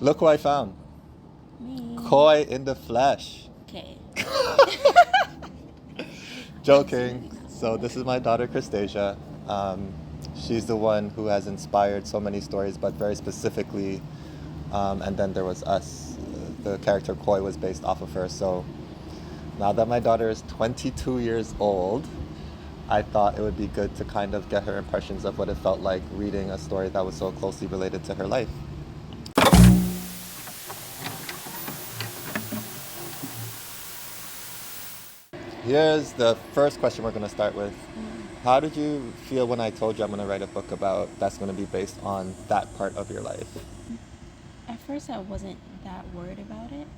Look who I found. Me. Koi in the flesh. Okay. Joking. So this is my daughter, Krystasia. She's the one who has inspired so many stories, but very specifically, and then there was us. The character Koi was based off of her. So now that my daughter is 22 years old, I thought it would be good to kind of get her impressions of what it felt like reading a story that was so closely related to her life. Here's the first question we're going to start with. How did you feel when I told you I'm going to write a book about that's going to be based on that part of your life? At first, I wasn't that worried about it.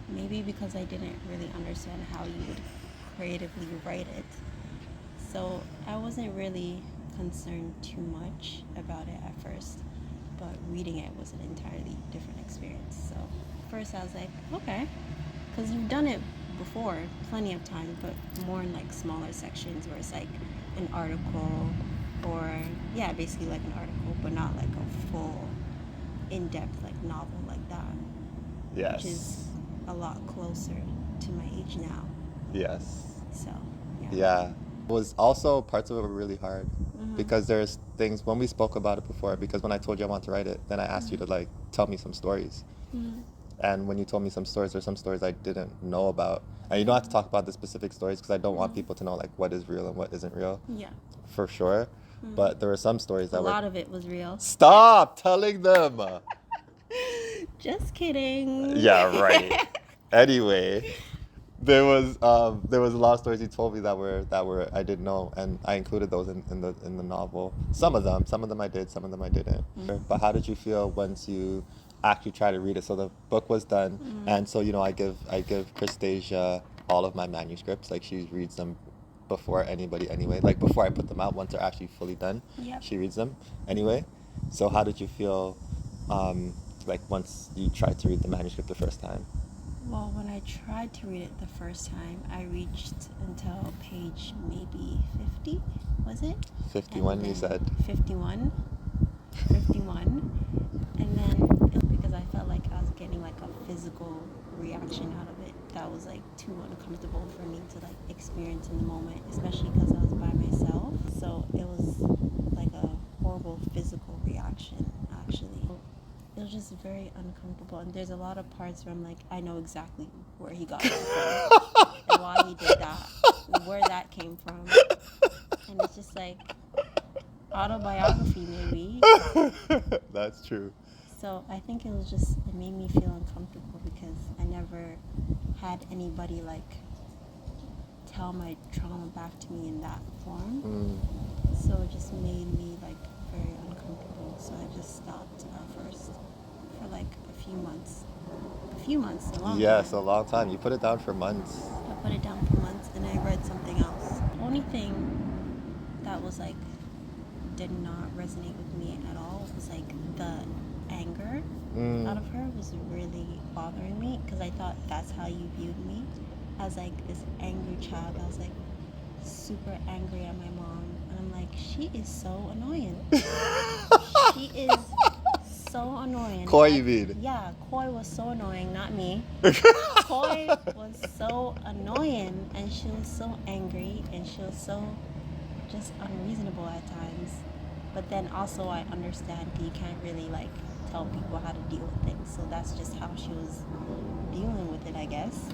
Maybe because I didn't really understand how you would creatively write it. So I wasn't really concerned too much about it at first. But reading it was an entirely different experience. So first I was like, okay. Because you've done it before plenty of times, but more in like smaller sections where it's like an article or basically like an article, but not like a full in-depth like novel like that. Yes. Which is a lot closer to my age now. Yes. So Yeah. It was also, parts of it were really hard because there's things, when we spoke about it before, because when I told you I wanted to write it, then I asked you to like tell me some stories. And when you told me some stories, there's some stories I didn't know about. And you don't have to talk about the specific stories because I don't want people to know like what is real and what isn't real. Yeah. For sure. But there were some stories that A lot of it was real. Stop telling them! Just kidding. Yeah, right. Anyway, there was a lot of stories you told me that were I didn't know, and I included those in the novel. Some of them I did, some of them I didn't. But how did you feel once you actually tried to read it? So the book was done, and so I give Krystasia all of my manuscripts. Like she reads them before anybody anyway. Like before I put them out, once they're actually fully done, she reads them anyway. So how did you feel? Like once you tried to read the manuscript the first time? Well, when I tried to read it the first time, I reached until page maybe 50, was it? 51, you said. 51. 51. And then, because I felt like I was getting like a physical reaction out of it that was like too uncomfortable for me to like experience in the moment, especially because I was by myself. So it was like a horrible physical reaction, actually. It was just very uncomfortable, and there's a lot of parts where I'm like, I know exactly where he got it from and why he did that, where that came from, and it's just like autobiography maybe. That's true. So I think it made me feel uncomfortable because I never had anybody like tell my trauma back to me in that form. So it just made me like very uncomfortable. So I just stopped at first for like a few months, a long time. Yes, a long time. You put it down for months. I put it down for months and I read something else. The only thing that was like did not resonate with me at all was like the anger out of her was really bothering me because I thought that's how you viewed me, as like this angry child. I was like super angry at my mom, and I'm like, she is so annoying. She is so annoying. Koi, you mean? Yeah, Koi was so annoying, not me. Koi was so annoying, and she was so angry, and she was so just unreasonable at times. But then also I understand you can't really like tell people how to deal with things, so that's just how she was dealing with it, I guess.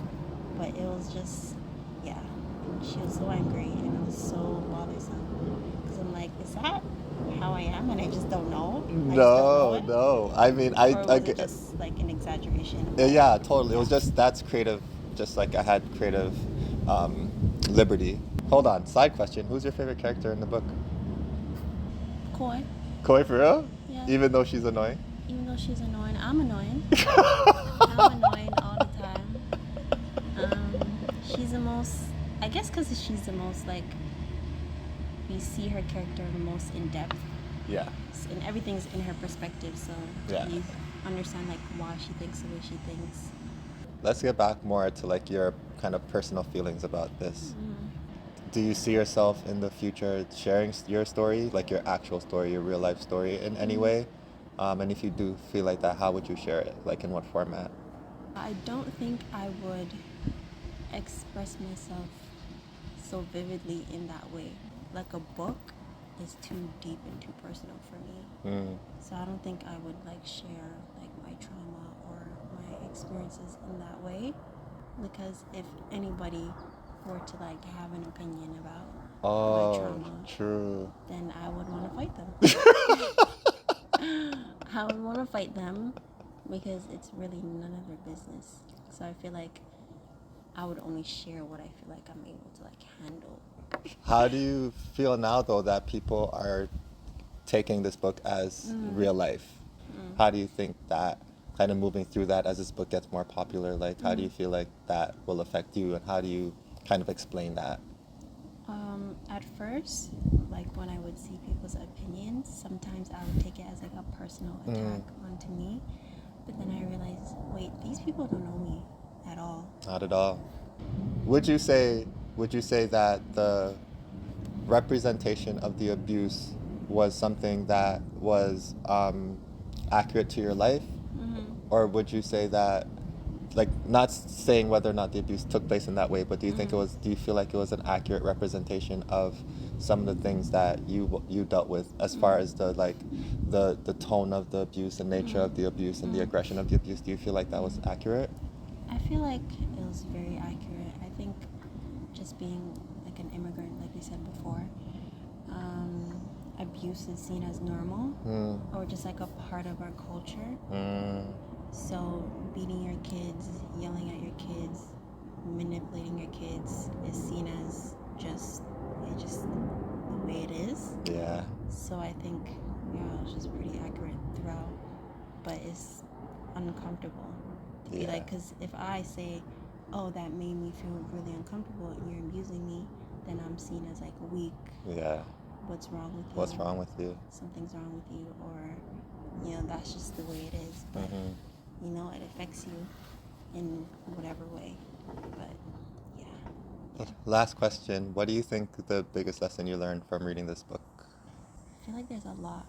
But it was just, she was so angry and it was so bothersome because I'm like, is that how I am and I just don't know? No. I mean, or was it just like an exaggeration? Yeah, totally. It was just, that's creative. Just like I had creative liberty. Hold on. Side question. Who's your favorite character in the book? Koi. Koi, for real? Yeah. Even though she's annoying? Even though she's annoying, I'm annoying. I'm annoying all the time. She's the most, I guess because she's the most like, we see her character the most in depth. Yeah. And everything's in her perspective, so you understand like why she thinks the way she thinks. Let's get back more to like your kind of personal feelings about this. Do you see yourself in the future sharing your story, like your actual story, your real life story in any way? And if you do feel like that, how would you share it? Like in what format? I don't think I would express myself so vividly in that way. Like a book is too deep and too personal for me. Mm. So I don't think I would like share like my trauma or my experiences in that way, because if anybody were to like have an opinion about my Oh, trauma, true. then I would want to fight them. I would want to fight them because it's really none of their business. So I feel like I would only share what I feel like I'm able to like handle. How do you feel now, though, that people are taking this book as real life? How do you think that kind of moving through that as this book gets more popular, like how do you feel like that will affect you, and how do you kind of explain that? At first, like when I would see people's opinions, sometimes I would take it as like a personal attack onto me. But then I realized, wait, these people don't know me at all. Not at all. Would you say that the representation of the abuse was something that was accurate to your life, or would you say that, like, not saying whether or not the abuse took place in that way, but do you feel like it was an accurate representation of some of the things that you dealt with, as far as the tone of the abuse, the nature of the abuse, and the aggression of the abuse? Do you feel like that was accurate? I feel like it was very accurate. I think just being like an immigrant, like we said before, abuse is seen as normal or just like a part of our culture. So beating your kids, yelling at your kids, manipulating your kids is seen as just the way it is. Yeah. So I think it's just pretty accurate throughout, but it's uncomfortable to be like, because if I say, oh, that made me feel really uncomfortable and you're abusing me, then I'm seen as like weak. Yeah. What's wrong with you? What's wrong with you? Something's wrong with you, or that's just the way it is. But it affects you in whatever way. But yeah. Last question. What do you think the biggest lesson you learned from reading this book? I feel like there's a lot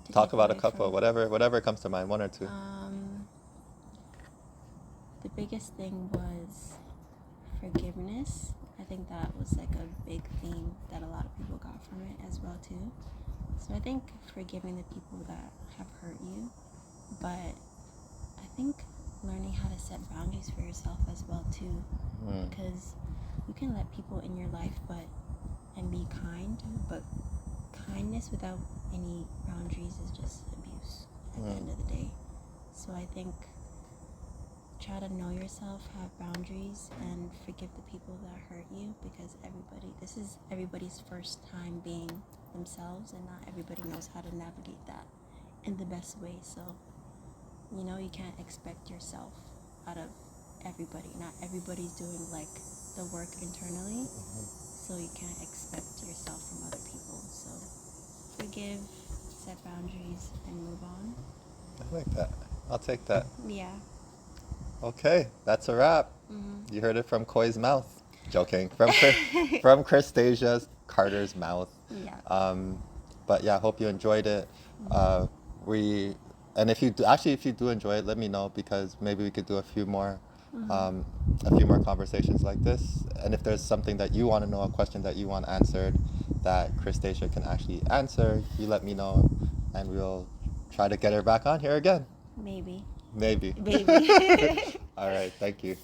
to Talk take about a away couple, from. whatever comes to mind, one or two. The biggest thing was forgiveness. I think that was like a big theme that a lot of people got from it as well too. So I think forgiving the people that have hurt you, but I think learning how to set boundaries for yourself as well too, because you can let people in your life and be kind, but kindness without any boundaries is just abuse at the end of the day. So I think try to know yourself, have boundaries, and forgive the people that hurt you, because this is everybody's first time being themselves, and not everybody knows how to navigate that in the best way. So you can't expect yourself out of everybody. Not everybody's doing like the work internally, so you can't expect yourself from other people. So forgive, set boundaries, and move on. I like that. I'll take that. Yeah. Okay, that's a wrap. You heard it from Koi's mouth. Joking. From Krystasia Carter's mouth. Yeah. But yeah, I hope you enjoyed it. And if you do enjoy it, let me know, because maybe we could do a few more conversations like this. And if there's something that you want to know, a question that you want answered that Krystasia can actually answer, you let me know, and we'll try to get her back on here again. Maybe. Maybe. Maybe. All right. Thank you.